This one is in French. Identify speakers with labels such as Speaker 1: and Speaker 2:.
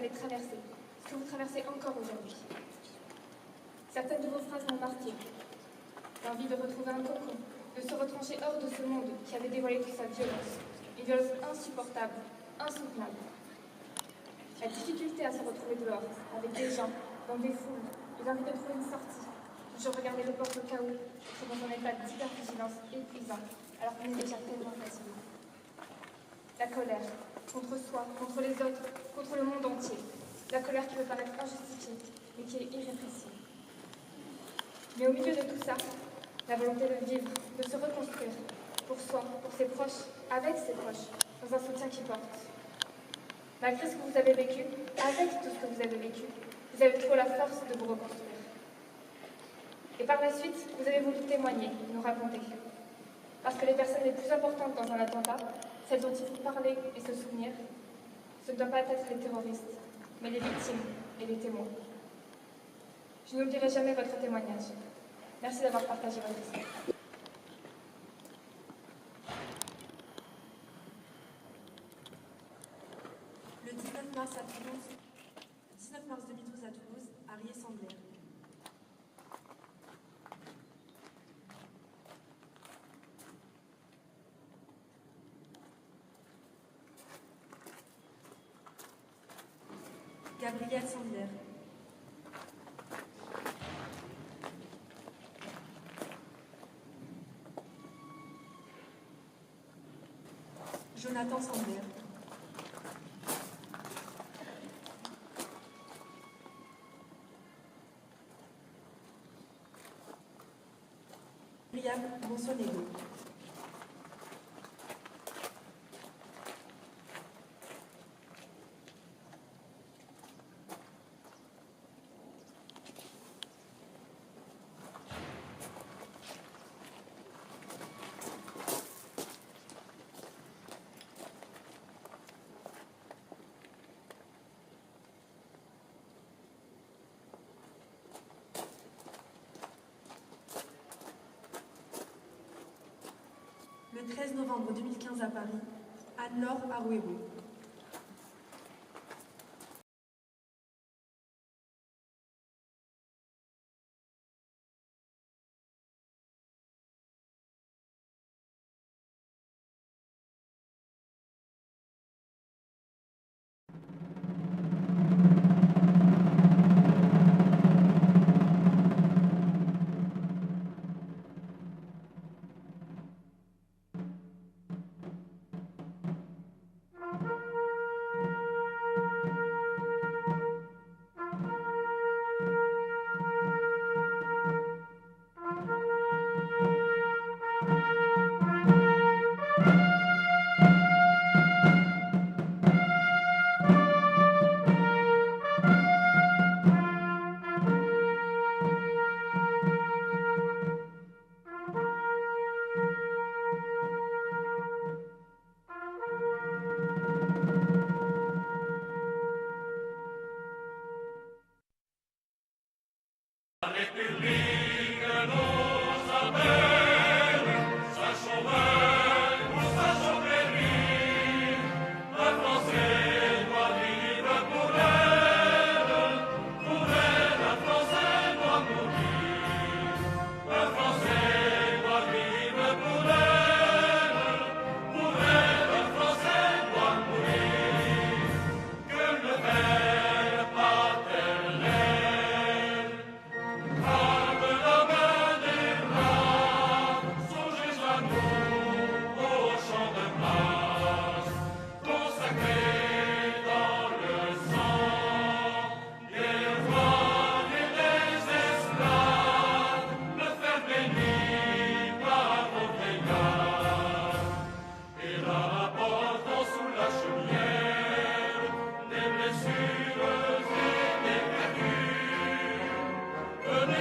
Speaker 1: avez traversé, ce que vous traversez encore aujourd'hui. Certaines de vos phrases m'ont marqué. L'envie de retrouver un cocon, de se retrancher hors de ce monde qui avait dévoilé toute sa violence. Une violence insupportable, insoutenable. La difficulté à se retrouver dehors, avec des gens, dans des foules, et l'envie de trouver une sortie. Toujours regarder les portes au cas où, être dans un état d'hypervigilance épuisant, alors qu'on est déjà tellement fatigué. La colère, contre soi, contre les autres, contre le monde entier. La colère qui peut paraître injustifiée, mais qui est irrépressible. Mais au milieu de tout ça, la volonté de vivre, de se reconstruire, pour soi, pour ses proches, avec ses proches, dans un soutien qui porte. Malgré ce que vous avez vécu, avec tout ce que vous avez vécu, vous avez trouvé la force de vous reconstruire. Et par la suite, vous avez voulu témoigner, nous raconter. Parce que les personnes les plus importantes dans un attentat, celles dont il faut parler et se souvenir, ce ne doivent pas être les terroristes, mais les victimes et les témoins. Je n'oublierai jamais votre témoignage. Merci d'avoir partagé votre histoire.
Speaker 2: Le 19 mars 2012 à Toulouse, Arié Sandler. Gabrielle Sandler. Jonathan Sandler. Myriam Monsonego. Le 13 novembre 2015 à Paris, Anne-Laure Arouero.